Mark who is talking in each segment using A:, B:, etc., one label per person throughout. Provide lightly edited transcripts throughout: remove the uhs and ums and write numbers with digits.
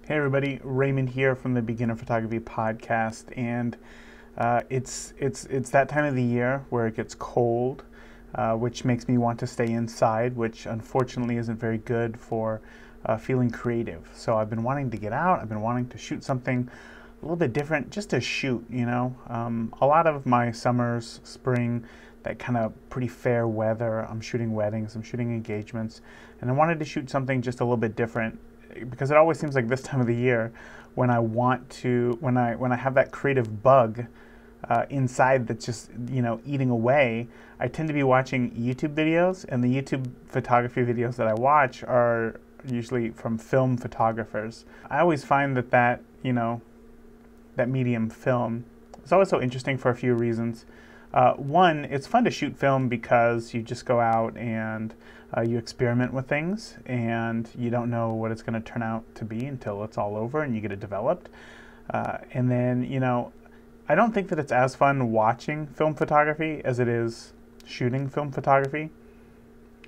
A: Hey everybody, Raymond here from the Beginner Photography Podcast, and it's that time of the year where it gets cold, which makes me want to stay inside, which unfortunately isn't very good for feeling creative. So I've been wanting to get out. I've been wanting to shoot something a little bit different, just to shoot. A lot of my summers, spring, that kind of pretty fair weather. I'm shooting weddings, I'm shooting engagements, and I wanted to shoot something just a little bit different. Because it always seems like this time of the year when I have that creative bug inside that's just eating away, I tend to be watching YouTube videos, and the YouTube photography videos that I watch are usually from film photographers. I always find that medium film is always so interesting for a few reasons. One, it's fun to shoot film because you just go out and you experiment with things, and you don't know what it's going to turn out to be until it's all over and you get it developed. And then, I don't think that it's as fun watching film photography as it is shooting film photography.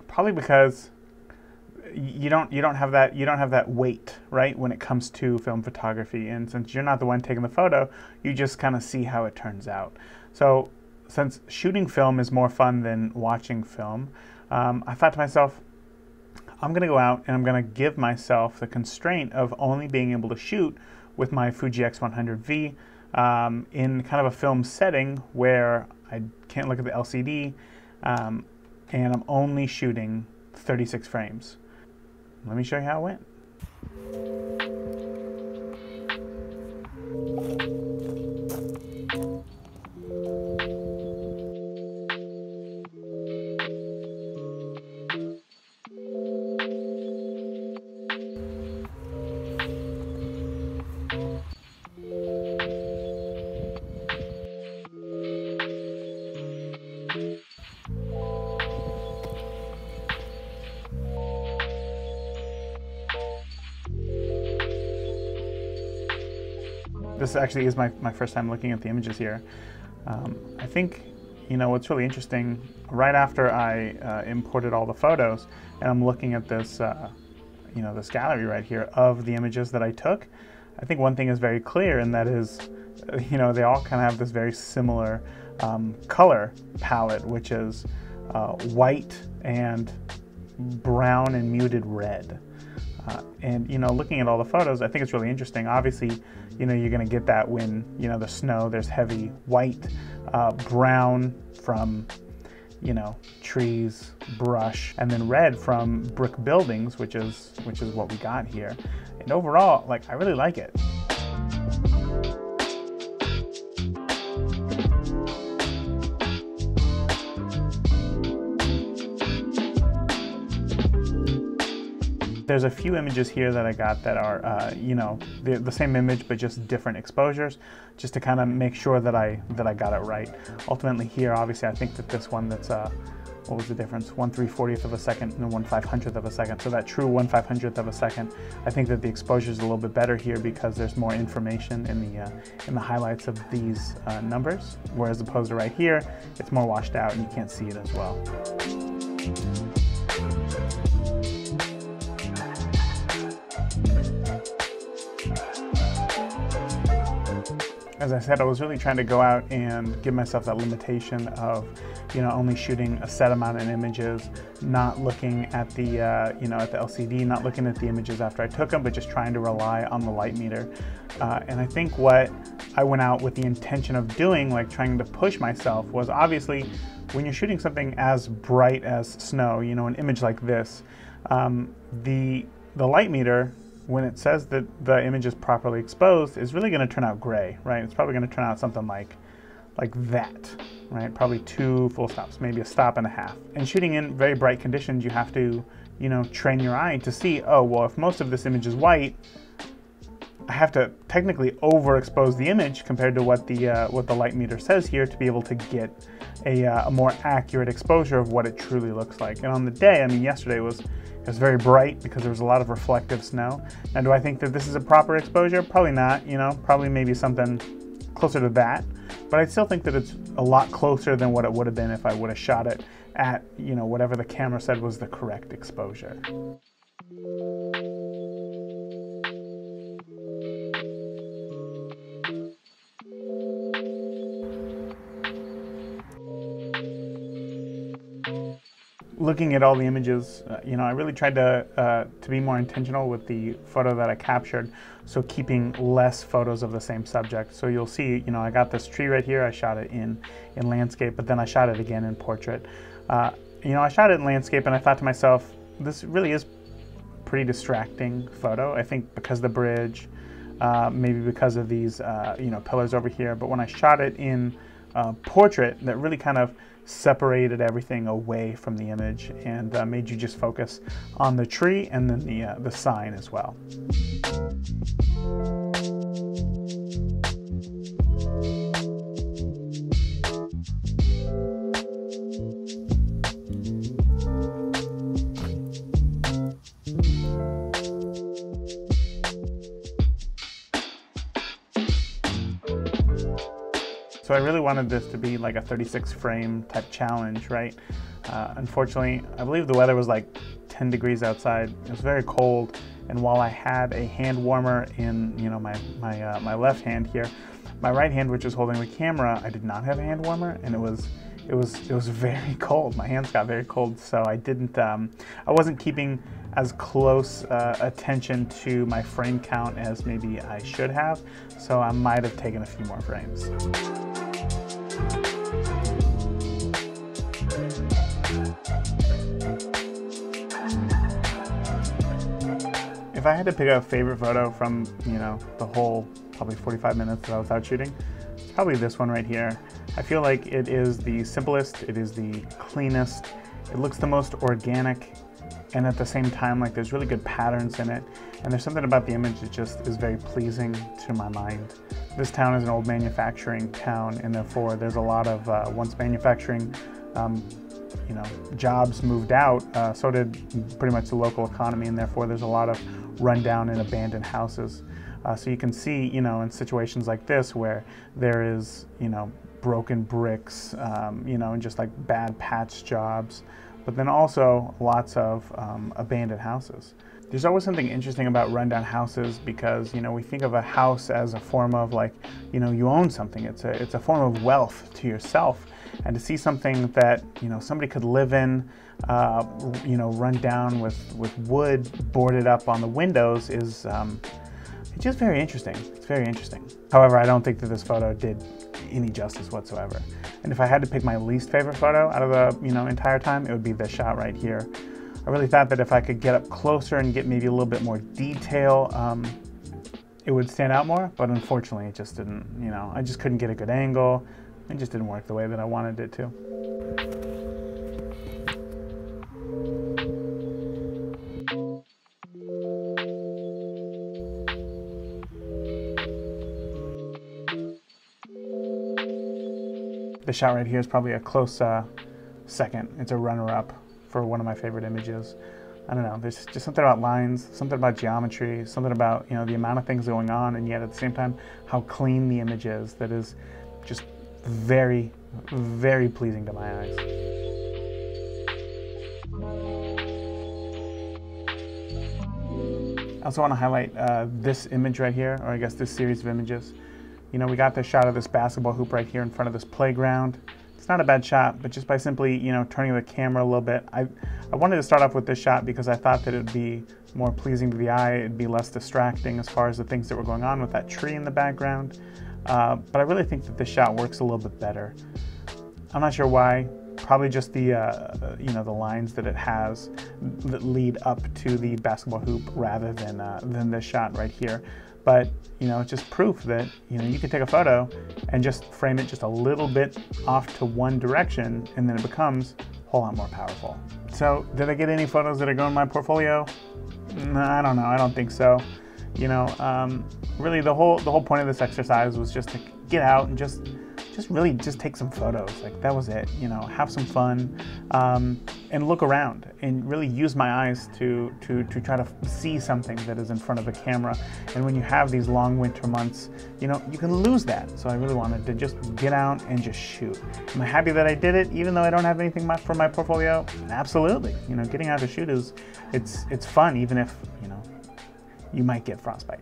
A: Probably because you don't have that weight, right, when it comes to film photography. And since you're not the one taking the photo, you just kind of see how it turns out. So since shooting film is more fun than watching film, I thought to myself, I'm going to go out and I'm going to give myself the constraint of only being able to shoot with my Fuji X100V in kind of a film setting where I can't look at the LCD, and I'm only shooting 36 frames. Let me show you how it went. This actually is my first time looking at the images here. I think, what's really interesting, right after I imported all the photos, and I'm looking at this, this gallery right here of the images that I took, I think one thing is very clear, and that is, they all kind of have this very similar color palette, which is white and brown and muted red. And looking at all the photos, I think it's really interesting. Obviously, you're going to get that when the snow. There's heavy white, brown from trees, brush, and then red from brick buildings, which is what we got here. And overall, I really like it. There's a few images here that I got that are, the same image but just different exposures, just to kind of make sure that I got it right. Ultimately here, obviously, I think that this one that's, what was the difference? 1/340th of a second and 1/500th of a second. So that true 1/500th of a second, I think that the exposure is a little bit better here because there's more information in the highlights of these numbers, whereas opposed to right here, it's more washed out and you can't see it as well. As I said, I was really trying to go out and give myself that limitation of, only shooting a set amount of images, not looking at the, at the LCD, not looking at the images after I took them, but just trying to rely on the light meter. And I think what I went out with the intention of doing, trying to push myself, was obviously when you're shooting something as bright as snow, an image like this, the light meter, when it says that the image is properly exposed, is really going to turn out gray, right? It's probably going to turn out something like that, right? Probably 2 full stops, maybe a stop and a half. And shooting in very bright conditions, you have to, train your eye to see, oh, well, if most of this image is white, I have to technically overexpose the image compared to what the light meter says here to be able to get a more accurate exposure of what it truly looks like. And on the day, yesterday was very bright because there was a lot of reflective snow. Now, do I think that this is a proper exposure? Probably not, probably maybe something closer to that. But I still think that it's a lot closer than what it would have been if I would have shot it at, whatever the camera said was the correct exposure. looking at all the images, you know, I really tried to be more intentional with the photo that I captured, so keeping less photos of the same subject. So you'll see, you know, I got this tree right here. I shot it in landscape, but then I shot it again in portrait. You know, I shot it in landscape, and I thought to myself, this really is pretty distracting photo. I think because of the bridge, maybe because of these, you know, pillars over here. But when I shot it in portrait, that really kind of separated everything away from the image and made you just focus on the tree and then the sign as well. So I really wanted this to be like a 36 frame type challenge, right? Unfortunately, I believe the weather was like 10 degrees outside. It was very cold, and while I had a hand warmer in, you know, my left hand here, my right hand, which was holding the camera, I did not have a hand warmer, and it was very cold. My hands got very cold, so I wasn't keeping as close attention to my frame count as maybe I should have, so I might have taken a few more frames. If I had to pick a favorite photo from, you know, the whole probably 45 minutes that I was out shooting, it's probably this one right here. I feel like it is the simplest, it is the cleanest, it looks the most organic, and at the same time, like, there's really good patterns in it, and there's something about the image that just is very pleasing to my mind. This town is an old manufacturing town, and therefore there's a lot of, once manufacturing you know, jobs moved out, so did pretty much the local economy, and therefore there's a lot of rundown and abandoned houses. So you can see, you know, in situations like this where there is, you know, broken bricks, you know, and just like bad patch jobs, but then also lots of abandoned houses. There's always something interesting about rundown houses because, you know, we think of a house as a form of, like, you know, you own something. It's a form of wealth to yourself. And to see something that, you know, somebody could live in, you know, run down with wood boarded up on the windows is it's just very interesting. It's very interesting. However, I don't think that this photo did any justice whatsoever. And if I had to pick my least favorite photo out of the, you know, entire time, it would be this shot right here. I really thought that if I could get up closer and get maybe a little bit more detail, it would stand out more, but unfortunately it just didn't, you know, I just couldn't get a good angle. It just didn't work the way that I wanted it to. The shot right here is probably a close second. It's a runner-up for one of my favorite images. I don't know, there's just something about lines, something about geometry, something about, you know, the amount of things going on, and yet at the same time how clean the image is, that is just very, very pleasing to my eyes. I also want to highlight this image right here, or I guess this series of images. You know, we got this shot of this basketball hoop right here in front of this playground. It's not a bad shot, but just by simply, you know, turning the camera a little bit, I wanted to start off with this shot because I thought that it would be more pleasing to the eye, it'd be less distracting as far as the things that were going on with that tree in the background. But I really think that this shot works a little bit better. I'm not sure why. Probably just the you know, the lines that it has that lead up to the basketball hoop rather than this shot right here. But, you know, it's just proof that, you know, you can take a photo and just frame it just a little bit off to one direction, and then it becomes a whole lot more powerful. So, did I get any photos that are going in my portfolio? No, I don't know. I don't think so. You know, really the whole point of this exercise was just to get out and just really take some photos. Like, that was it. You know, have some fun and look around and really use my eyes to try to see something that is in front of the camera. And when you have these long winter months, you know, you can lose that. So I really wanted to just get out and just shoot. Am I happy that I did it, even though I don't have anything for my portfolio? Absolutely. You know, getting out to shoot it's fun, even if, you know, you might get frostbite.